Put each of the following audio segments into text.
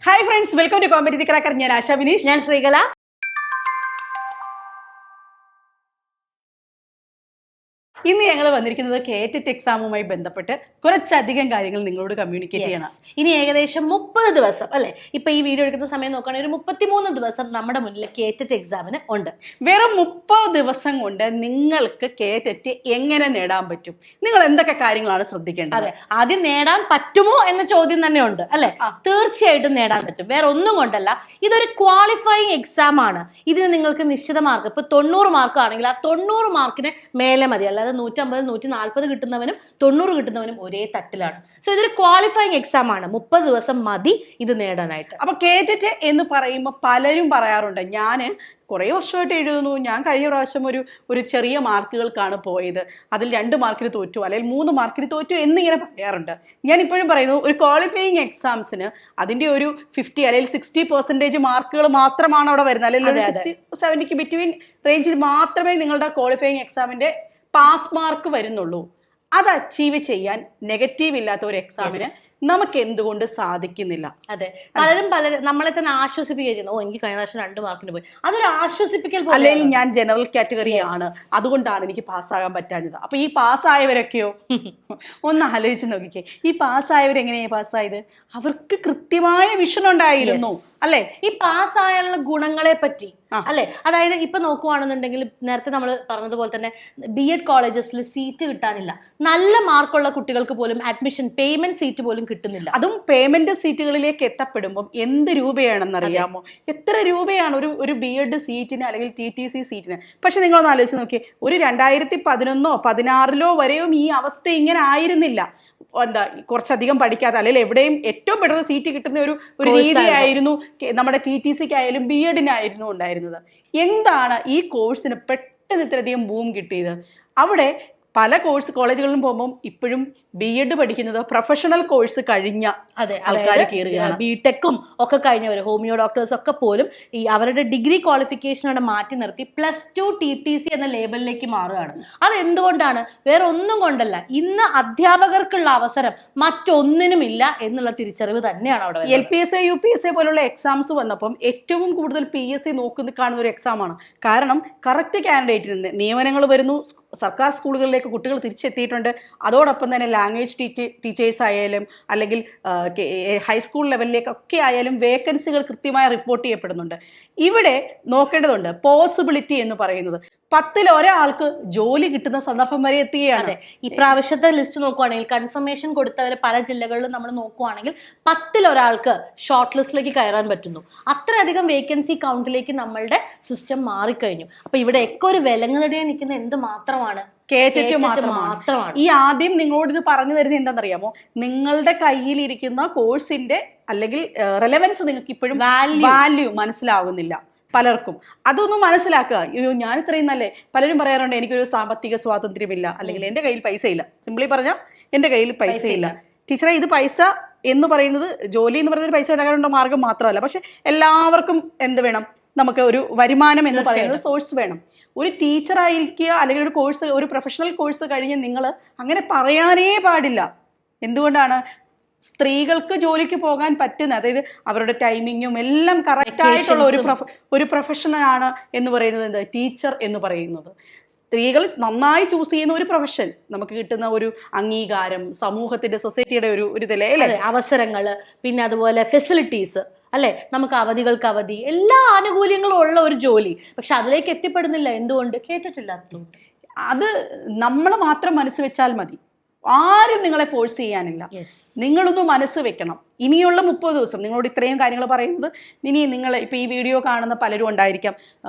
Hi friends, welcome to Competitive Cracker. ഞാൻ ആശ വിനീഷ്. ഞാൻ ശ്രീകല. ഇന്ന് ഞങ്ങൾ വന്നിരിക്കുന്നത് കേറ്ററ്റ് എക്സാമുമായി ബന്ധപ്പെട്ട് കുറച്ചധികം കാര്യങ്ങൾ നിങ്ങളോട് കമ്മ്യൂണിക്കേറ്റ് ചെയ്യണം. ഇനി ഏകദേശം 30 ദിവസം അല്ലെ, ഇപ്പൊ ഈ വീഡിയോ എടുക്കുന്ന സമയം നോക്കുകയാണെങ്കിൽ ഒരു 33 ദിവസം നമ്മുടെ മുന്നിൽ കേറ്ററ്റ് എക്സാമിന് ഉണ്ട്. വെറും 30 ദിവസം കൊണ്ട് നിങ്ങൾക്ക് കേറ്ററ്റ് എങ്ങനെ നേടാൻ പറ്റും? നിങ്ങൾ എന്തൊക്കെ കാര്യങ്ങളാണ് ശ്രദ്ധിക്കേണ്ടത്? അതെ, ആദ്യം നേടാൻ പറ്റുമോ എന്ന ചോദ്യം തന്നെ ഉണ്ട് അല്ലെ. തീർച്ചയായിട്ടും നേടാൻ പറ്റും. വേറെ ഒന്നും കൊണ്ടല്ല, ഇതൊരു ക്വാളിഫയിങ് എക്സാം ആണ്. ഇതിന് നിങ്ങൾക്ക് നിശ്ചിത മാർക്ക്, ഇപ്പൊ 90 മാർക്ക് ആണെങ്കിൽ ആ 90 മാർക്കിന് മേലെ മതി. അല്ലാതെ 150, 140 കിട്ടുന്നവനും 90 കിട്ടുന്നവനും ഒരേ തട്ടിലാണ്. സോ ഇതൊരു ക്വാളിഫയിങ് എക്സാം ആണ്. 30 ദിവസം മതി ഇത് നേടാനായിട്ട്. അപ്പൊ കേറ്ററ്റ് എന്ന് പറയുമ്പോൾ പലരും പറയാറുണ്ട്, ഞാൻ കുറേ വർഷമായിട്ട് എഴുതുന്നു, ഞാൻ കഴിഞ്ഞ പ്രാവശ്യം ഒരു ചെറിയ മാർക്കുകൾക്കാണ് പോയത്, അതിൽ 2 മാർക്കിന് തോറ്റു അല്ലെങ്കിൽ 3 മാർക്കിന് തോറ്റു എന്നിങ്ങനെ പറയാറുണ്ട്. ഞാൻ ഇപ്പോഴും പറയുന്നു, ഒരു ക്വാളിഫയിങ് എക്സാംസിന് അതിൻ്റെ ഒരു 50 അല്ലെങ്കിൽ 60% മാർക്കുകൾ മാത്രമാണ് അവിടെ വരുന്നത്. അല്ലെങ്കിൽ 60-70 ബിറ്റ്വീൻ റേഞ്ചിൽ മാത്രമേ നിങ്ങളുടെ ക്വാളിഫയിങ് എക്സാമിൻ്റെ പാസ് മാർക്ക് വരുന്നുള്ളൂ. അത് അച്ചീവ് ചെയ്യാൻ നെഗറ്റീവ് ഇല്ലാത്ത ഒരു എക്സാമിന് നമുക്ക് എന്തുകൊണ്ട് സാധിക്കുന്നില്ല? അതെ, പലരും നമ്മളെ തന്നെ ആശ്വസിപ്പിക്കുകയും ചെയ്യുന്നു. എനിക്ക് കഴിഞ്ഞ പ്രാവശ്യം 2 മാർക്കിന് പോയി. അതൊരു ആശ്വസിപ്പിക്കൽ. അല്ലെങ്കിൽ ഞാൻ ജനറൽ കാറ്റഗറി ആണ്, അതുകൊണ്ടാണ് എനിക്ക് പാസ്സാകാൻ പറ്റാഞ്ഞത്. അപ്പൊ ഈ പാസ്സായവരൊക്കെയോ ഒന്ന് ആലോചിച്ച് നോക്കിക്കേ. ഈ പാസ്സായവരെങ്ങനെയാ പാസ്സായത്? അവർക്ക് കൃത്യമായ വിഷൻ ഉണ്ടായിരുന്നു അല്ലെ, ഈ പാസ്സായുള്ള ഗുണങ്ങളെ പറ്റി അല്ലെ. അതായത് ഇപ്പൊ നോക്കുവാണെന്നുണ്ടെങ്കിൽ നേരത്തെ നമ്മൾ പറഞ്ഞതുപോലെ തന്നെ BEd കോളേജസിൽ സീറ്റ് കിട്ടാനില്ല. നല്ല മാർക്കുള്ള കുട്ടികൾക്ക് പോലും അഡ്മിഷൻ പേയ്മെന്റ് സീറ്റ് പോലും കിട്ടുന്നില്ല. അതും പേയ്മെന്റ് സീറ്റുകളിലേക്ക് എത്തപ്പെടുമ്പോൾ എന്ത് രൂപയാണെന്ന് അറിയാമോ? എത്ര രൂപയാണ് ഒരു BEd സീറ്റിന് അല്ലെങ്കിൽ TTC സീറ്റിന്? പക്ഷെ നിങ്ങളൊന്ന് ആലോചിച്ച് നോക്കിയേ, ഒരു 2011 16 വരെയും ഈ അവസ്ഥ ഇങ്ങനെ ആയിരുന്നില്ല. എന്താ, കുറച്ചധികം പഠിക്കാത്ത അല്ലെങ്കിൽ എവിടെയും ഏറ്റവും പെട്ടെന്ന് സീറ്റ് കിട്ടുന്ന ഒരു രീതിയായിരുന്നു നമ്മുടെ TTCക്കായാലും BEdനായിരുന്നു ഉണ്ടായിരുന്നത്. എന്താണ് ഈ കോഴ്സിന് പെട്ടെന്ന് ഇത്രയധികം ബൂം കിട്ടിയത്? അവിടെ പല കോളേജുകളിലും പോകുമ്പോൾ ഇപ്പോഴും BEd പഠിക്കുന്നത് പ്രൊഫഷണൽ കോഴ്സ് കഴിഞ്ഞ ആൾക്കാർ കയറുകയാണ്. BTechഉം ഒക്കെ കഴിഞ്ഞവർ, ഹോമിയോ ഡോക്ടേഴ്സ് ഒക്കെ പോലും ഈ അവരുടെ ഡിഗ്രി ക്വാളിഫിക്കേഷനോടെ മാറ്റി നിർത്തി +2 TTC എന്ന ലേബലിലേക്ക് മാറുകയാണ്. അത് എന്തുകൊണ്ടാണ്? വേറെ ഒന്നും കൊണ്ടല്ല, ഇന്ന് അധ്യാപകർക്കുള്ള അവസരം മറ്റൊന്നിനുമില്ല എന്നുള്ള തിരിച്ചറിവ് തന്നെയാണ് അവിടെ. LPSA UPSA പോലുള്ള എക്സാംസ് വന്നപ്പം ഏറ്റവും കൂടുതൽ PSC കാണുന്ന ഒരു എക്സാമാണ്. കാരണം കറക്റ്റ് കാൻഡിഡേറ്റിന് നിയമനങ്ങൾ വരുന്നു, സർക്കാർ സ്കൂളുകളിലേക്ക് കുട്ടികൾ തിരിച്ചെത്തിയിട്ടുണ്ട്. അതോടൊപ്പം തന്നെ ലാംഗ്വേജ് ടീച്ചേഴ്സ് ആയാലും അല്ലെങ്കിൽ ഹൈസ്കൂൾ ലെവലിലേക്കൊക്കെ ആയാലും വേക്കൻസികൾ കൃത്യമായി റിപ്പോർട്ട് ചെയ്യപ്പെടുന്നുണ്ട്. ഇവിടെ നോക്കേണ്ടതുണ്ട് പോസിബിലിറ്റി എന്ന് പറയുന്നത്. 10ൽ ഒരാൾക്ക് ജോലി കിട്ടുന്ന സന്ദർഭം വരെ എത്തുകയാണ്. ഇപ്രാവശ്യത്തെ ലിസ്റ്റ് നോക്കുവാണെങ്കിൽ കൺഫർമേഷൻ കൊടുത്തവരെ പല ജില്ലകളിലും നമ്മൾ നോക്കുവാണെങ്കിൽ 10ൽ ഒരാൾക്ക് ഷോർട്ട് ലിസ്റ്റിലേക്ക് കയറാൻ പറ്റുന്നു. അത്രയധികം വേക്കൻസി കൗണ്ടിലേക്ക് നമ്മളുടെ സിസ്റ്റം മാറിക്കഴിഞ്ഞു. അപ്പൊ ഇവിടെ ഒക്കെ ഒരു വിലങ്ങുതടിയെ നിൽക്കുന്ന എന്ത് മാത്രമാണ്? കേറ്ററ്റ് മാത്രമാണ്. ഈ ആദ്യം നിങ്ങളോട് ഇത് പറഞ്ഞു തരുന്നത് എന്താണെന്നറിയാമോ? നിങ്ങളുടെ കയ്യിലിരിക്കുന്ന കോഴ്സിന്റെ അല്ലെങ്കിൽ റെലവൻസ് നിങ്ങൾക്ക് ഇപ്പോഴും വാല്യൂ മനസ്സിലാവുന്നില്ല പലർക്കും. അതൊന്നും മനസ്സിലാക്കുക. അയ്യോ, ഞാൻ ഇത്രയും നല്ലേ. പലരും പറയാറുണ്ട്, എനിക്കൊരു സാമ്പത്തിക സ്വാതന്ത്ര്യമില്ല, അല്ലെങ്കിൽ എൻ്റെ കയ്യിൽ പൈസ ഇല്ല. സിംപ്ലി പറഞ്ഞാൽ എൻ്റെ കയ്യിൽ പൈസ ഇല്ല. ടീച്ചറെ, ഇത് പൈസ എന്ന് പറയുന്നത്, ജോലി എന്ന് പറയുന്നത് പൈസ ഉണ്ടാക്കാനുള്ള മാർഗം മാത്രമല്ല. പക്ഷെ എല്ലാവർക്കും എന്ത് വേണം? നമുക്ക് ഒരു വരുമാനം എന്ന് പറയുന്നത് സോഴ്സ് വേണം. ഒരു ടീച്ചർ ആയിരിക്കുക അല്ലെങ്കിൽ ഒരു പ്രൊഫഷണൽ കോഴ്സ് കഴിഞ്ഞ് നിങ്ങൾ അങ്ങനെ പറയാനേ പാടില്ല. എന്തുകൊണ്ടാണ്? സ്ത്രീകൾക്ക് ജോലിക്ക് പോകാൻ പറ്റുന്ന, അതായത് അവരുടെ ടൈമിങ്ങും എല്ലാം കറക്റ്റ് ആയിട്ടുള്ള ഒരു പ്രൊഫഷനാണ് എന്ന് പറയുന്നത് എന്ത്? ടീച്ചർ എന്ന് പറയുന്നത്. സ്ത്രീകൾ നന്നായി ചൂസ് ചെയ്യുന്ന ഒരു പ്രൊഫഷൻ, നമുക്ക് കിട്ടുന്ന ഒരു അംഗീകാരം, സമൂഹത്തിന്റെ സൊസൈറ്റിയുടെ ഒരു ഇതിലെ അവസരങ്ങള്, പിന്നെ അതുപോലെ ഫെസിലിറ്റീസ് അല്ലെ, നമുക്ക് അവധികൾക്ക് അവധി, എല്ലാ ആനുകൂല്യങ്ങളും ഉള്ള ഒരു ജോലി. പക്ഷെ അതിലേക്ക് എത്തിപ്പെടുന്നില്ല. എന്തുകൊണ്ട്? കേട്ടിട്ടില്ലാത്തതുകൊണ്ട്. അത് നമ്മൾ മാത്രം മനസ്സ് വെച്ചാൽ മതി. ആരും നിങ്ങളെ ഫോഴ്സ് ചെയ്യാനില്ല. നിങ്ങളൊന്ന് മനസ്സ് വെക്കണം. ഇനിയുള്ള 30 ദിവസം നിങ്ങളോട് ഇത്രയും കാര്യങ്ങൾ പറയുന്നത്. ഇനി നിങ്ങൾ ഇപ്പം ഈ വീഡിയോ കാണുന്ന പലരും ഉണ്ടായിരിക്കാം,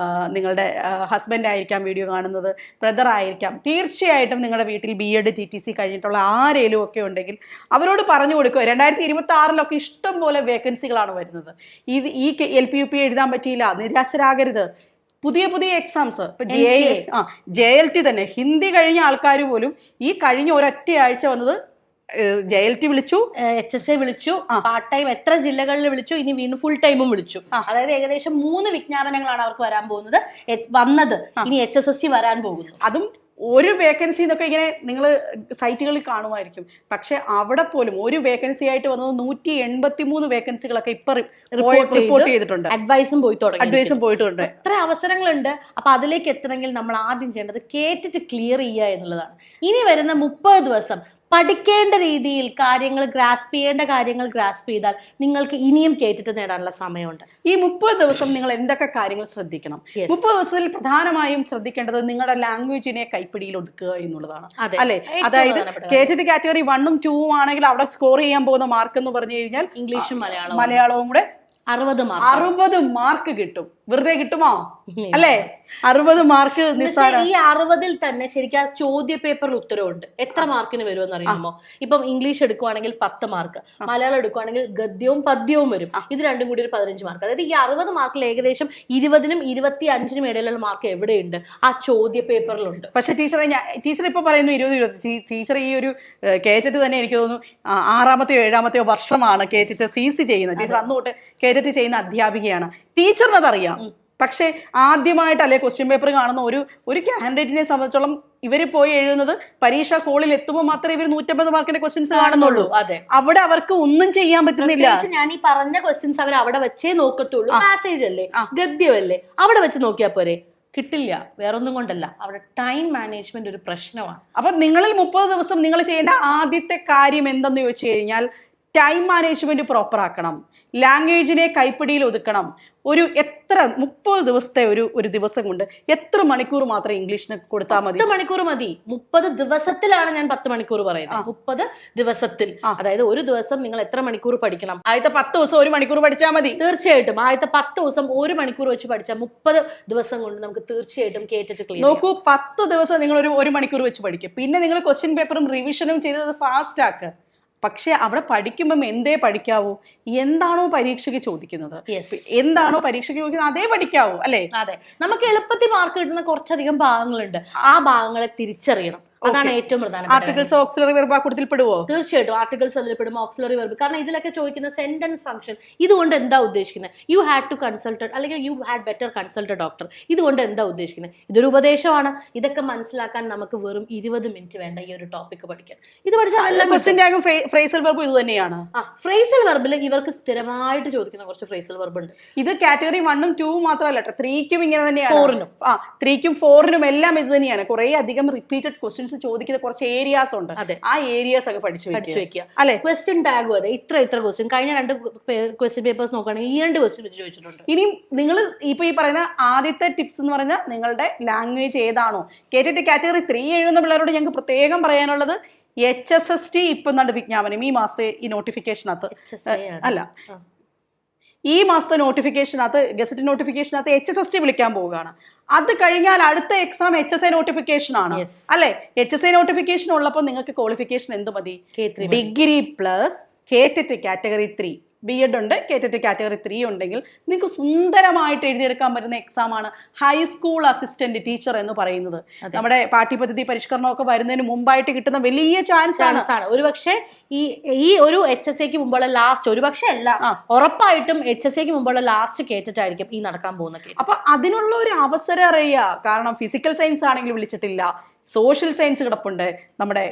നിങ്ങളുടെ ഹസ്ബൻഡ് ആയിരിക്കാം വീഡിയോ കാണുന്നത്, ബ്രദർ ആയിരിക്കാം. തീർച്ചയായിട്ടും നിങ്ങളുടെ വീട്ടിൽ BEd TTC കഴിഞ്ഞിട്ടുള്ള ആരേലും ഒക്കെ ഉണ്ടെങ്കിൽ അവരോട് പറഞ്ഞു കൊടുക്കുക. 2026 ഇഷ്ടം പോലെ വേക്കൻസികളാണ് വരുന്നത്. ഈ LP UP എഴുതാൻ പറ്റിയില്ല, നിരാശരാകരുത്. പുതിയ എക്സാംസ്, ഇപ്പൊ JLT തന്നെ, ഹിന്ദി കഴിഞ്ഞ ആൾക്കാർ പോലും ഈ കഴിഞ്ഞ ഒരൊറ്റ ആഴ്ച വന്നത് JLT വിളിച്ചു, HSA വിളിച്ചു, പാർട്ട് ടൈം എത്ര ജില്ലകളിൽ വിളിച്ചു, ഇനി വീണ്ടും ഫുൾ ടൈമും വിളിച്ചു. അതായത് ഏകദേശം 3 വിജ്ഞാപനങ്ങളാണ് അവർക്ക് വരാൻ പോകുന്നത്. വന്നത് ഇനി HSSC വരാൻ പോകുന്നു. അതും ഒരു വേക്കൻസി എന്നൊക്കെ ഇങ്ങനെ നിങ്ങൾ സൈറ്റുകളിൽ കാണുമായിരിക്കും. പക്ഷെ അവിടെ പോലും ഒരു വേക്കൻസി ആയിട്ട് വന്നത് 183 വേക്കൻസികളൊക്കെ ഇപ്പൊ റിപ്പോർട്ട് ചെയ്തിട്ടുണ്ട്. അഡ്വൈസും പോയിട്ടുണ്ട്. എത്ര അവസരങ്ങളുണ്ട്. അപ്പൊ അതിലേക്ക് എത്തണമെങ്കിൽ നമ്മൾ ആദ്യം ചെയ്യേണ്ടത് കേട്ടിട്ട് ക്ലിയർ ചെയ്യുക എന്നുള്ളതാണ്. ഇനി വരുന്ന 30 ദിവസം പഠിക്കേണ്ട രീതിയിൽ കാര്യങ്ങൾ ഗ്രാസ്പ് ചെയ്യേണ്ട കാര്യങ്ങൾ ഗ്രാസ്പ് ചെയ്താൽ നിങ്ങൾക്ക് ഇനിയും കേട്ടിട്ട് നേടാനുള്ള സമയമുണ്ട്. ഈ 30 ദിവസം നിങ്ങൾ എന്തൊക്കെ കാര്യങ്ങൾ ശ്രദ്ധിക്കണം? 30 ദിവസത്തിൽ പ്രധാനമായും ശ്രദ്ധിക്കേണ്ടത് നിങ്ങളുടെ ലാംഗ്വേജിനെ കൈപ്പിടിയിൽ ഒതുക്കുക എന്നുള്ളതാണ്, അല്ലെ? അതായത് കേട്ടിട്ട് കാറ്റഗറി 1ഉം 2ഉം ആണെങ്കിൽ അവിടെ സ്കോർ ചെയ്യാൻ പോകുന്ന മാർക്ക് എന്ന് പറഞ്ഞു കഴിഞ്ഞാൽ ഇംഗ്ലീഷും മലയാളവും കൂടെ 60 മാർക്ക് കിട്ടും. വെറുതെ കിട്ടുമോ? അല്ലേ? 60 മാർക്ക് നിസ്സാരം. ഈ 60-ൽ തന്നെ ശരിക്കും ആ ചോദ്യ പേപ്പറിൽ ഉത്തരവുണ്ട്. എത്ര മാർക്കിന് വരുമെന്ന് അറിയാമോ? ഇപ്പം ഇംഗ്ലീഷ് എടുക്കുവാണെങ്കിൽ 10 മാർക്ക്, മലയാളം എടുക്കുവാണെങ്കിൽ ഗദ്യവും പദ്യവും വരും. ഇത് രണ്ടും കൂടി ഒരു 15 മാർക്ക്. അതായത് ഈ 60 മാർക്കിൽ ഏകദേശം 20-നും 25-നും ഇടയിലുള്ള മാർക്ക് എവിടെയുണ്ട്? ആ ചോദ്യ പേപ്പറിലുണ്ട്. പക്ഷെ ടീച്ചർ ഇപ്പൊ പറയുന്നു 20 ടീച്ചർ ഈ ഒരു കേറ്റിട്ട് തന്നെ എനിക്ക് തോന്നുന്നു 6-മത്തെയോ 7-മത്തെയോ വർഷമാണ് കേറ്റിട്ട് CC ചെയ്യുന്നത്. ടീച്ചർ അന്ന് തൊട്ട് കേറ്റിട്ട് ചെയ്യുന്ന അധ്യാപികയാണ്. ടീച്ചറിനതറിയാം. പക്ഷെ ആദ്യമായിട്ട് അല്ലെ ക്വസ്റ്റ്യൻ പേപ്പർ കാണുന്ന ഒരു കാൻഡിഡേറ്റിനെ സംബന്ധിച്ചോളം ഇവര് പോയി എഴുതുന്നത് പരീക്ഷാ കോളിൽ എത്തുമ്പോൾ മാത്രമേ ഇവർ 150 മാർക്കിന്റെ ക്വസ്റ്റ്യൻസ് കാണുന്നുള്ളൂ. അതെ, അവിടെ അവർക്ക് ഒന്നും ചെയ്യാൻ പറ്റുന്നില്ല. ഞാൻ ഈ പറഞ്ഞ ക്വസ്റ്റ്യൻസ് അവർ അവിടെ വെച്ചേ നോക്കത്തുള്ളൂ. പാസേജ് അല്ലേ, ഗദ്യമല്ലേ, അവിടെ വെച്ച് നോക്കിയാൽ പോരെ. കിട്ടില്ല, വേറൊന്നും കൊണ്ടല്ല, അവിടെ ടൈം മാനേജ്മെന്റ് ഒരു പ്രശ്നമാണ്. അപ്പൊ നിങ്ങളിൽ 30 ദിവസം നിങ്ങൾ ചെയ്യേണ്ട ആദ്യത്തെ കാര്യം എന്തെന്ന് ചോദിച്ചു കഴിഞ്ഞാൽ ടൈം മാനേജ്മെന്റ് പ്രോപ്പർ ആക്കണം. ലാംഗ്വേജിനെ കൈപ്പിടിയിൽ ഒതുക്കണം. ഒരു 30 ദിവസത്തെ ഒരു ദിവസം കൊണ്ട് എത്ര മണിക്കൂർ മാത്രം ഇംഗ്ലീഷിന് കൊടുത്താൽ മതി? 10 മണിക്കൂർ മതി. 30 ദിവസത്തിലാണ് ഞാൻ 10 മണിക്കൂർ പറയുന്നത്. 30 ദിവസത്തിൽ, അതായത് ഒരു ദിവസം നിങ്ങൾ എത്ര മണിക്കൂർ പഠിക്കണം? ആദ്യത്തെ 10 ദിവസം 1 മണിക്കൂർ പഠിച്ചാൽ മതി. തീർച്ചയായിട്ടും ആദ്യത്തെ 10 ദിവസം 1 മണിക്കൂർ വെച്ച് പഠിച്ചാൽ 30 ദിവസം കൊണ്ട് നമുക്ക് തീർച്ചയായിട്ടും കേട്ടിട്ട് ക്ലിയർ. നോക്കൂ, 10 ദിവസം നിങ്ങൾ ഒരു മണിക്കൂർ വെച്ച് പഠിക്കും. പിന്നെ നിങ്ങൾ ക്വസ്റ്റ്യൻ പേപ്പറും റിവിഷനും ചെയ്തത് ഫാസ്റ്റ് ആക്കുക. പക്ഷെ അവിടെ പഠിക്കുമ്പം എന്തേ പഠിക്കാവൂ? എന്താണോ പരീക്ഷയ്ക്ക് ചോദിക്കുന്നത്, എന്താണോ പരീക്ഷയ്ക്ക് ചോദിക്കുന്നത് അതേ പഠിക്കാവൂ, അല്ലെ? അതെ, നമുക്ക് എളുപ്പത്തിൽ മാർക്ക് കിട്ടുന്ന കുറച്ചധികം ഭാഗങ്ങളുണ്ട്. ആ ഭാഗങ്ങളെ തിരിച്ചറിയണം. അതാണ് ഏറ്റവും പ്രധാനം. ആർട്ടിക്കിൾസ് ഓക്സിലറി വെർബ് ആ കൂട്ടത്തിൽ പെടുവോ? തീർച്ചയായിട്ടും ആർട്ടിക്കിൾസ് അതിൽ പെടും, ഓക്സിലറി വെർബ്. കാരണം ഇതിലൊക്കെ ചോദിക്കുന്ന സെന്റൻസ് ഫംഗ്ഷൻ, ഇതുകൊണ്ട് എന്താ ഉദ്ദേശിക്കുന്നത്? യു ഹാഡ് ടു കൺസൾട്ടഡ് അല്ലെങ്കിൽ you had better consulted doctor, ഇതുകൊണ്ട് എന്താ ഉദ്ദേശിക്കുന്നത്? ഇതൊരു ഉപദേശമാണ്. ഇതൊക്കെ മനസ്സിലാക്കാൻ നമുക്ക് വെറും 20 മിനിറ്റ് വേണ്ട ഈ ഒരു ടോപ്പിക് പഠിക്കാൻ. ഇത് പഠിച്ചാൽ ഫ്രേസൽ വെർബ് ഇത് തന്നെയാണ്. ഫ്രേസൽ വെർബിൽ ഇവർക്ക് സ്ഥിരമായിട്ട് ചോദിക്കുന്ന കുറച്ച് ഫ്രേസൽ വെർബ് ഉണ്ട്. ഇത് കാറ്റഗറി 1ഉം 2ഉം മാത്രമല്ല, 3ക്കും ഇങ്ങനെ തന്നെയാണ്. 3ക്കും 4നും എല്ലാം ഇത് തന്നെയാണ്. കുറെ അധികം റിപ്പീറ്റഡ് ക്വസ്റ്റ്യൻസ് ചോദിക്കുന്ന കുറച്ച് ഏരിയാസ് ഉണ്ട്. ആ ഏരിയാസ് ഒക്കെ പഠിച്ചു വെക്കുക, അല്ലെ? ക്വസ്റ്റ്യൻ ടാഗും അതെ, ഇത്ര ക്വസ്റ്റ്യൻ. കഴിഞ്ഞ 2 ക്വസ്റ്റ്യൻ പേപ്പേഴ്സ് നോക്കുകയാണെങ്കിൽ ഈ 2 ക്വസ്റ്റ്യൻ വെച്ച് ചോദിച്ചിട്ടുണ്ട്. ഇനി നിങ്ങൾ ഇപ്പൊ ഈ പറയുന്ന ആദ്യത്തെ ടിപ്സ് എന്ന് പറഞ്ഞാൽ നിങ്ങളുടെ ലാംഗ്വേജ് ഏതാണോ, കേട്ടിട്ട് കാറ്റഗറി 3 എഴുതുന്ന പിള്ളേരോട് ഞങ്ങൾക്ക് പ്രത്യേകം പറയാനുള്ളത്, HSST ഇപ്പൊ നല്ല വിജ്ഞാപനം ഈ മാസത്തെ ഈ നോട്ടിഫിക്കേഷനകത്ത് ഈ മാസത്തെ നോട്ടിഫിക്കേഷനകത്ത് ഗസറ്റ് നോട്ടിഫിക്കേഷനകത്ത് HSST വിളിക്കാൻ പോവുകയാണ്. അത് കഴിഞ്ഞാൽ അടുത്ത എക്സാം HSA നോട്ടിഫിക്കേഷൻ ആണ്, അല്ലെ? HSA നോട്ടിഫിക്കേഷൻ ഉള്ളപ്പോൾ നിങ്ങൾക്ക് ക്വാളിഫിക്കേഷൻ എന്ത് മതി? ഡിഗ്രി പ്ലസ് കേട്ടിട്ട് കാറ്റഗറി 3 B.Ed ഉണ്ട്, കേട്ടിട്ട് കാറ്റഗറി 3 ഉണ്ടെങ്കിൽ നിങ്ങൾക്ക് സുന്ദരമായിട്ട് എഴുതിയെടുക്കാൻ പറ്റുന്ന എക്സാം ആണ് ഹൈസ്കൂൾ അസിസ്റ്റന്റ് ടീച്ചർ എന്ന് പറയുന്നത്. നമ്മുടെ പാഠ്യപദ്ധതി പരിഷ്കരണമൊക്കെ വരുന്നതിന് മുമ്പായിട്ട് കിട്ടുന്ന വലിയ ചാൻസ് ആണ്. ഒരുപക്ഷെ ഈ ഒരു HSAക്ക് മുമ്പുള്ള ലാസ്റ്റ്, ഒരുപക്ഷെ അല്ല ഉറപ്പായിട്ടും HSAക്ക് മുമ്പുള്ള ലാസ്റ്റ് കേട്ടിട്ടായിരിക്കും ഈ നടക്കാൻ പോകുന്ന. അപ്പൊ അതിനുള്ള ഒരു അവസരം അറിയുക. കാരണം ഫിസിക്കൽ സയൻസ് ആണെങ്കിൽ വിളിച്ചിട്ടില്ല, സോഷ്യൽ സയൻസ് കിടപ്പുണ്ട്, നമ്മുടെ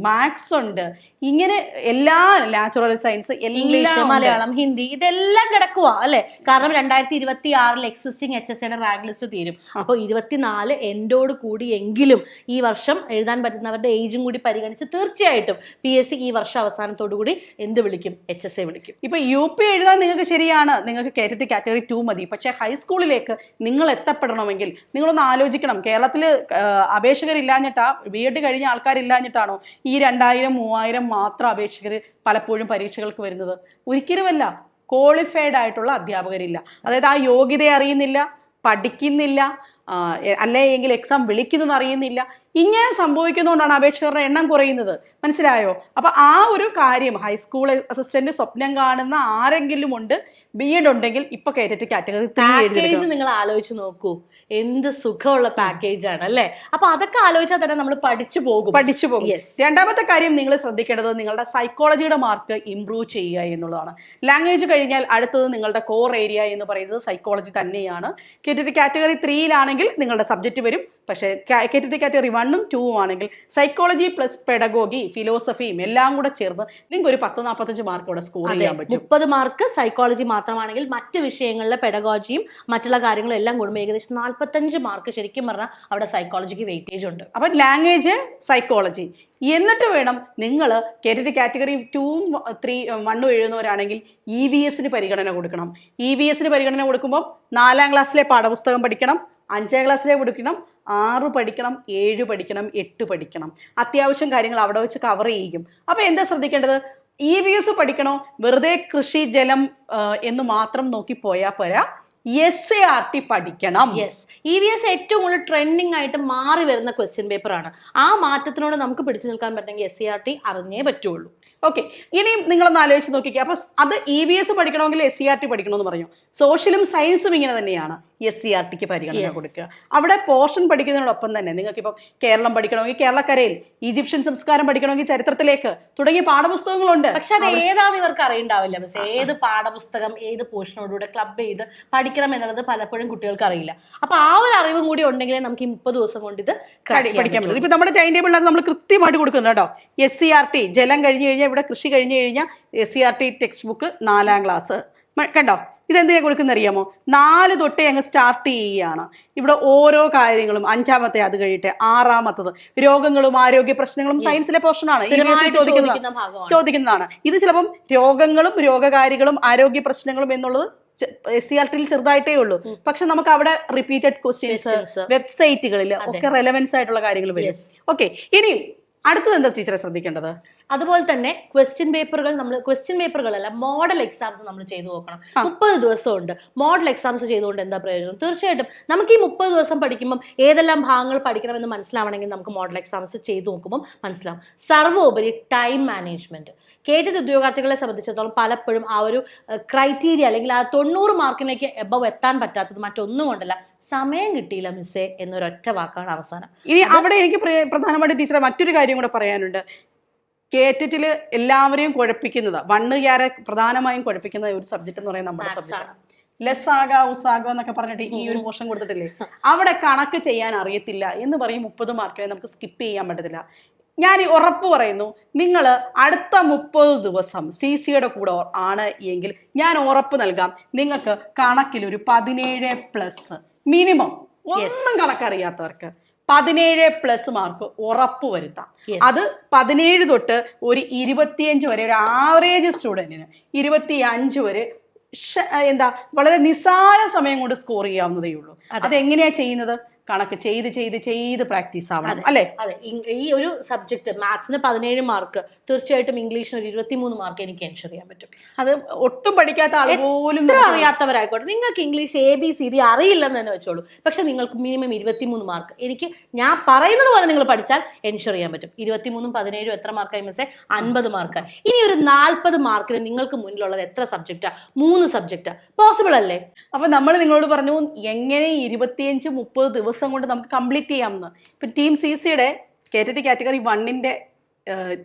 മാത്സ് ഉണ്ട്, ഇങ്ങനെ എല്ലാ natural science, English, Malayalam, Hindi ഇതെല്ലാം കിടക്കുക, അല്ലെ? കാരണം 2026 എക്സിസ്റ്റിംഗ് HSAയുടെ റാങ്ക് ലിസ്റ്റ് തീരും. അപ്പോൾ 24 എൻഡോട് കൂടി എങ്കിലും ഈ വർഷം എഴുതാൻ പറ്റുന്നവരുടെ ഏജും കൂടി പരിഗണിച്ച് തീർച്ചയായിട്ടും PSC ഈ വർഷം അവസാനത്തോടു കൂടി എന്ത് വിളിക്കും? HSA വിളിക്കും. ഇപ്പൊ UP എഴുതാൻ നിങ്ങൾക്ക് ശരിയാണ്, നിങ്ങൾക്ക് കേട്ടിട്ട് കാറ്റഗറി 2 മതി. പക്ഷെ ഹൈസ്കൂളിലേക്ക് നിങ്ങൾ എത്തപ്പെടണമെങ്കിൽ നിങ്ങളൊന്ന് ആലോചിക്കണം. കേരളത്തിൽ അപേക്ഷകരില്ലാഞ്ഞിട്ടാ, B.Ed കഴിഞ്ഞ ആൾക്കാരില്ലാഞ്ഞിട്ടാണോ ഈ 2000-3000 മാത്രം അപേക്ഷകർ പലപ്പോഴും പരീക്ഷകൾക്ക് വരുന്നത്? ഒരിക്കലുമല്ല. ക്വാളിഫൈഡ് ആയിട്ടുള്ള അധ്യാപകരില്ല. അതായത് ആ യോഗ്യത അറിയുന്നില്ല, പഠിക്കുന്നില്ല, അല്ലെങ്കിൽ എക്സാം വിളിക്കുന്നത് അറിയുന്നില്ല. ഇങ്ങനെ സംഭവിക്കുന്നതുകൊണ്ടാണ് അപേക്ഷകരുടെ എണ്ണം കുറയുന്നത്. മനസ്സിലായോ? അപ്പൊ ആ ഒരു കാര്യം ഹൈസ്കൂൾ അസിസ്റ്റന്റ് സ്വപ്നം കാണുന്ന ആരെങ്കിലും ഉണ്ട്, B.Ed ഉണ്ടെങ്കിൽ ഇപ്പൊ കേട്ടിട്ട് കാറ്റഗറി 3 നിങ്ങൾ ആലോചിച്ച് നോക്കൂ. എന്ത് സുഖമുള്ള പാക്കേജ് ആണ്, അല്ലെ? അപ്പൊ അതൊക്കെ ആലോചിച്ചാൽ തന്നെ നമ്മൾ പഠിച്ചു പോകും. രണ്ടാമത്തെ കാര്യം നിങ്ങൾ ശ്രദ്ധിക്കേണ്ടത് നിങ്ങളുടെ സൈക്കോളജിയുടെ മാർക്ക് ഇംപ്രൂവ് ചെയ്യുക എന്നുള്ളതാണ്. ലാംഗ്വേജ് കഴിഞ്ഞാൽ അടുത്തത് നിങ്ങളുടെ കോർ ഏരിയ എന്ന് പറയുന്നത് സൈക്കോളജി തന്നെയാണ്. കേട്ടിട്ട് കാറ്റഗറി 3 നിങ്ങളുടെ സബ്ജക്റ്റ് വരും, പക്ഷേ KTT കാറ്റഗറി 1ഉം 2ഉം ആണെങ്കിൽ സൈക്കോളജി പ്ലസ് പെഡഗോഗി ഫിലോസഫിയും എല്ലാം കൂടെ ചേർന്ന് നിങ്ങൾക്ക് ഒരു 10-45 മാർക്ക് ഇവിടെ സ്കോർ ചെയ്യാൻ പറ്റും. 30 മാർക്ക് സൈക്കോളജി മാത്രമാണെങ്കിൽ മറ്റ് വിഷയങ്ങളിലെ പെഡഗോജിയും മറ്റുള്ള കാര്യങ്ങളും എല്ലാം കൂടുമ്പോൾ ഏകദേശം 45 മാർക്ക് ശരിക്കും പറഞ്ഞാൽ അവിടെ സൈക്കോളജിക്ക് വെയിറ്റേജ് ഉണ്ട്. അപ്പം ലാംഗ്വേജ്, സൈക്കോളജി, എന്നിട്ട് വേണം നിങ്ങൾ KTT കാറ്റഗറി 2ഉം 1ഉം എഴുതുന്നവരാണെങ്കിൽ EVS പരിഗണന കൊടുക്കണം. EVS പരിഗണന കൊടുക്കുമ്പോൾ 4ാം ക്ലാസ്സിലെ പാഠപുസ്തകം പഠിക്കണം, 5ാം ക്ലാസ്സിലെ പഠിക്കണം, 6 പഠിക്കണം, 7 പഠിക്കണം, 8 പഠിക്കണം. അത്യാവശ്യം കാര്യങ്ങൾ അവിടെ വെച്ച് കവർ ചെയ്യും. അപ്പോൾ എന്താ ശ്രദ്ധിക്കേണ്ടത്? EVS പഠിക്കണോ, വെറുതെ കൃഷി, ജലം എന്ന് മാത്രം നോക്കി പോയാൽ പോരാ, SART പഠിക്കണം. യെസ്, EVS ഏറ്റവും കൂടുതൽ ട്രെൻഡിങ് ആയിട്ട് മാറി വരുന്ന ക്വസ്റ്റ്യൻ പേപ്പർ ആണ്. ആ മാറ്റത്തിനോട് നമുക്ക് പിടിച്ചു നിൽക്കാൻ പറ്റുമെങ്കിൽ SART അറിഞ്ഞേ പറ്റുള്ളൂ. ഓക്കെ, ഇനിയും നിങ്ങളൊന്ന് ആലോചിച്ച് നോക്കിക്കുക. അപ്പൊ അത് EVS പഠിക്കണമെങ്കിൽ SCRT പഠിക്കണമെന്ന് പറഞ്ഞു. സോഷ്യലും സയൻസും ഇങ്ങനെ തന്നെയാണ്. SCRTക്ക് പരിഗണന കൊടുക്കുക. അവിടെ പോർഷൻ പഠിക്കുന്നതിനോടൊപ്പം തന്നെ നിങ്ങൾക്ക് ഇപ്പം കേരളം പഠിക്കണമെങ്കിൽ കേരളക്കരയിൽ, ഈജിപ്ഷ്യൻ സംസ്കാരം പഠിക്കണമെങ്കിൽ ചരിത്രത്തിലേക്ക് തുടങ്ങിയ പാഠപുസ്തകങ്ങളുണ്ട്. പക്ഷെ അത് ഏതാന്ന് ഇവർക്ക് അറിയണ്ടാവില്ല. മിസ്, ഏത് പാഠപുസ്തകം ഏത് പോർഷനോടുകൂടെ ക്ലബ് ചെയ്ത് പഠിക്കണം എന്നുള്ളത് പലപ്പോഴും കുട്ടികൾക്ക് അറിയില്ല. അപ്പൊ ആ ഒരു അറിവും കൂടി ഉണ്ടെങ്കിലേ നമുക്ക് ഈ 30 ദിവസം കൊണ്ട് ഇത് പഠിക്കാൻ പറ്റും. ഇപ്പൊ നമ്മുടെ ടൈം ടേബിളിനകത്ത് നമ്മൾ കൃത്യമായിട്ട് കൊടുക്കുന്നു കേട്ടോ. SCRT ജലം കഴിഞ്ഞ് കഴിഞ്ഞാൽ, ഇവിടെ കൃഷി കഴിഞ്ഞ് കഴിഞ്ഞാൽ SCRT ടെക്സ്റ്റ് ബുക്ക് 4ാം ക്ലാസ് കണ്ടോ. ഇതെന്തിനാ കൊടുക്കുന്ന അറിയാമോ? 4 തൊട്ടേ അങ്ങ് സ്റ്റാർട്ട് ചെയ്യുകയാണ്. ഇവിടെ ഓരോ കാര്യങ്ങളും 5ാമത്തെ, അത് കഴിയട്ടെ 6ാമത്തത് രോഗങ്ങളും ആരോഗ്യ പ്രശ്നങ്ങളും സയൻസിലെ പോർഷനാണ്, ചോദിക്കുന്നതാണ്. ഇത് ചിലപ്പം രോഗങ്ങളും രോഗകാരികളും ആരോഗ്യ പ്രശ്നങ്ങളും എന്നുള്ളത് SCRTയിൽ ചെറുതായിട്ടേ ഉള്ളൂ. പക്ഷെ നമുക്ക് അവിടെ റിപ്പീറ്റഡ് ക്വസ്റ്റ്യൻസ്, വെബ്സൈറ്റുകളിൽ ഒക്കെ റെലവൻസ് ആയിട്ടുള്ള കാര്യങ്ങൾ വരും. ഓക്കെ, ഇനിയും അടുത്തത് എന്താ ടീച്ചറെ ശ്രദ്ധിക്കേണ്ടത്? അതുപോലെ തന്നെ ക്വസ്റ്റ്യൻ പേപ്പറുകളല്ല, മോഡൽ എക്സാംസ് നമ്മൾ ചെയ്തു നോക്കണം. 30 ദിവസം ഉണ്ട്. മോഡൽ എക്സാംസ് ചെയ്തുകൊണ്ട് എന്താ പ്രയോജനം? തീർച്ചയായിട്ടും നമുക്ക് ഈ 30 ദിവസം പഠിക്കുമ്പോൾ ഏതെല്ലാം ഭാഗങ്ങൾ പഠിക്കണമെന്ന് മനസ്സിലാവണമെങ്കിൽ നമുക്ക് മോഡൽ എക്സാംസ് ചെയ്തു നോക്കുമ്പോൾ മനസ്സിലാവും. സർവോപരി ടൈം മാനേജ്മെന്റ്. KTT ഉദ്യോഗാർത്ഥികളെ സംബന്ധിച്ചിടത്തോളം പലപ്പോഴും ആ ഒരു ക്രൈറ്റീരിയ അല്ലെങ്കിൽ ആ 90 മാർക്കിലേക്ക് എബവ് എത്താൻ പറ്റാത്തത് മറ്റൊന്നും കൊണ്ടല്ല, സമയം കിട്ടിയില്ല മിസ്സേ എന്നൊരൊറ്റ വാക്കാണ് അവസാനം. ഇനി അവിടെ എനിക്ക് പ്രധാനമായിട്ട് ടീച്ചറെ മറ്റൊരു കാര്യം കൂടെ പറയാനുണ്ട്. KTTൽ എല്ലാവരെയും കുഴപ്പിക്കുന്നത്, 1 പ്രധാനമായും കുഴപ്പിക്കുന്ന ഒരു സബ്ജക്ട് എന്ന് പറയുന്നത് നമ്മുടെ സബ്ജക്റ്റാണ്. ലെസ്സാഗ ഉസാഗ എന്നൊക്കെ പറഞ്ഞിട്ട് ഈ ഒരു പോർഷൻ കൊടുത്തിട്ടില്ലേ, അവിടെ കണക്ക് ചെയ്യാൻ അറിയത്തില്ല എന്ന് പറയും. 30 മാർക്കിനെ നമുക്ക് സ്കിപ്പ് ചെയ്യാൻ പറ്റത്തില്ല. ഞാൻ ഉറപ്പ് പറയുന്നു, നിങ്ങൾ അടുത്ത 30 ദിവസം CCയുടെ കൂടെ ആണ് എങ്കിൽ ഞാൻ ഉറപ്പ് നൽകാം, നിങ്ങൾക്ക് കണക്കിൽ ഒരു 17+ മിനിമം, ഒന്നും കണക്കറിയാത്തവർക്ക് 17+ മാർക്ക് ഉറപ്പ് വരുത്താം. അത് 17 തൊട്ട് ഒരു 25 വരെ, ഒരു ആവറേജ് സ്റ്റുഡൻറ്റിന് 25 വരെ വളരെ നിസ്സാര സമയം കൊണ്ട് സ്കോർ ചെയ്യാവുന്നതേ ഉള്ളൂ. അതെങ്ങനെയാ ചെയ്യുന്നത്? കണക്ക് ചെയ്ത് പ്രാക്ടീസ് ആവണം, അല്ലേ? അതെ, ഈ ഒരു സബ്ജക്ട് മാത്സിന് 17 മാർക്ക്, തീർച്ചയായിട്ടും ഇംഗ്ലീഷിന് ഒരു 23 മാർക്ക് എനിക്ക് എൻഷർ ചെയ്യാൻ പറ്റും. അത് ഒട്ടും പഠിക്കാത്ത ആൾ പോലും, അറിയാത്തവരായിക്കോട്ടെ, നിങ്ങൾക്ക് ഇംഗ്ലീഷ് ABCD അറിയില്ലെന്ന് തന്നെ വെച്ചോളൂ, പക്ഷെ നിങ്ങൾക്ക് മിനിമം 23 മാർക്ക് എനിക്ക് ഞാൻ പറയുന്നത് പോലെ നിങ്ങൾ പഠിച്ചാൽ എൻഷർ ചെയ്യാൻ പറ്റും. 23ഉം 17ഉം എത്ര മാർക്കായി മിസ്സേ? 50 മാർക്ക്. ഇനി ഒരു 40 മാർക്കിന് നിങ്ങൾക്ക് മുന്നിലുള്ളത് എത്ര സബ്ജക്റ്റാ? 3 സബ്ജക്റ്റാ. പോസിബിൾ അല്ലേ? അപ്പൊ നമ്മൾ നിങ്ങളോട് പറഞ്ഞു എങ്ങനെ 25-30 ദിവസം കൊണ്ട് നമുക്ക് കംപ്ലീറ്റ് ചെയ്യാമെന്ന്. ഇപ്പൊ ടീം CCയുടെ KTT കാറ്റഗറി 1ന്റെ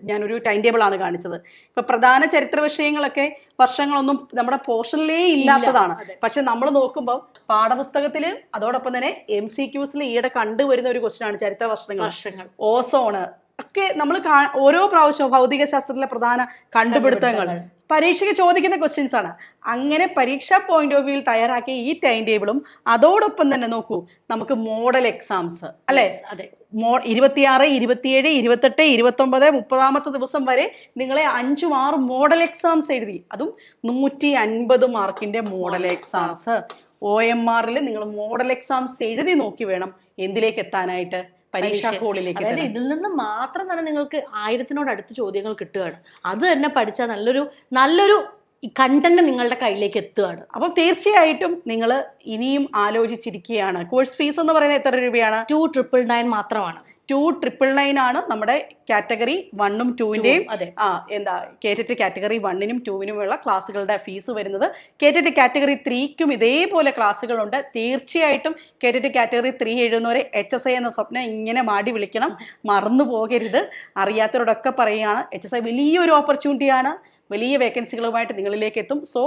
ഞാനൊരു ടൈം ടേബിൾ ആണ് കാണിച്ചത്. ഇപ്പൊ പ്രധാന ചരിത്ര വിഷയങ്ങളൊക്കെ വർഷങ്ങളൊന്നും നമ്മുടെ പോർഷനിലേ ഇല്ലാത്തതാണ്. പക്ഷെ നമ്മൾ നോക്കുമ്പോൾ പാഠപുസ്തകത്തില് അതോടൊപ്പം തന്നെ MCQസിൽ ഈയിടെ കണ്ടുവരുന്ന ഒരു ക്വസ്റ്റ്യൻ ആണ് ചരിത്ര വർഷങ്ങൾ, ഓസോണ് ഒക്കെ നമ്മൾ ഓരോ പ്രാവശ്യവും ഭൗതിക ശാസ്ത്രത്തിലെ പ്രധാന കണ്ടുപിടുത്തങ്ങൾ പരീക്ഷയ്ക്ക് ചോദിക്കുന്ന ക്വസ്റ്റ്യൻസ് ആണ്. അങ്ങനെ പരീക്ഷാ പോയിന്റ് ഓഫ് വ്യൂവിൽ തയ്യാറാക്കിയ ഈ ടൈം ടേബിളും അതോടൊപ്പം തന്നെ നോക്കൂ, നമുക്ക് മോഡൽ എക്സാംസ് അല്ലെ, 26, 27, 28, 29, 30ാമത്തെ ദിവസം വരെ നിങ്ങളെ 5-6 മോഡൽ എക്സാംസ് എഴുതി. അതും 150 മാർക്കിന്റെ മോഡൽ എക്സാംസ്. OMRൽ നിങ്ങൾ മോഡൽ എക്സാംസ് എഴുതി നോക്കി വേണം എന്തിലേക്ക് എത്താനായിട്ട്, പരീക്ഷാ ഹോളിലേക്ക്. അതായത് ഇതിൽ നിന്ന് മാത്രം തന്നെ നിങ്ങൾക്ക് 1000-നോട് അടുത്ത് ചോദ്യങ്ങൾ കിട്ടുകയാണ്. അത് തന്നെ പഠിച്ചാൽ നല്ലൊരു കണ്ടന്റ് നിങ്ങളുടെ കയ്യിലേക്ക് എത്തുകയാണ്. അപ്പം തീർച്ചയായിട്ടും നിങ്ങൾ ഇനിയും ആലോചിച്ചിരിക്കുകയാണ്. കോഴ്സ് ഫീസ് എന്ന് പറയുന്നത് എത്ര രൂപയാണ്? 2,999 മാത്രമാണ്. 2,999 ആണ് നമ്മുടെ കാറ്റഗറി 1ഉം 2ന്റെയും KTT കാറ്റഗറി 1നും 2വിനുമുള്ള ക്ലാസ്സുകളുടെ ഫീസ് വരുന്നത്. KTT കാറ്റഗറി 3ക്കും ഇതേപോലെ ക്ലാസ്സുകളുണ്ട്. തീർച്ചയായിട്ടും KTT കാറ്റഗറി 3 എഴുതുന്നവരെ HSI എന്ന സ്വപ്നം ഇങ്ങനെ മാടി വിളിക്കണം, മറന്നു പോകരുത്. അറിയാത്തവരോടൊക്കെ പറയുകയാണ്, HSI വലിയൊരു ഓപ്പർച്യൂണിറ്റിയാണ്, വലിയ വേക്കൻസികളുമായിട്ട് നിങ്ങളിലേക്ക് എത്തും. സോ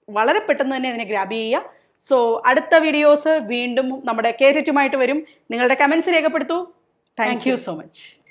വളരെ പെട്ടെന്ന് തന്നെ അതിനെ ഗ്രാബ് ചെയ്യുക. സോ അടുത്ത വീഡിയോസ് വീണ്ടും നമ്മുടെ കേറ്ററ്റുമായിട്ട് വരും. നിങ്ങളുടെ കമന്റ്സ് രേഖപ്പെടുത്തൂ. Thank you so much.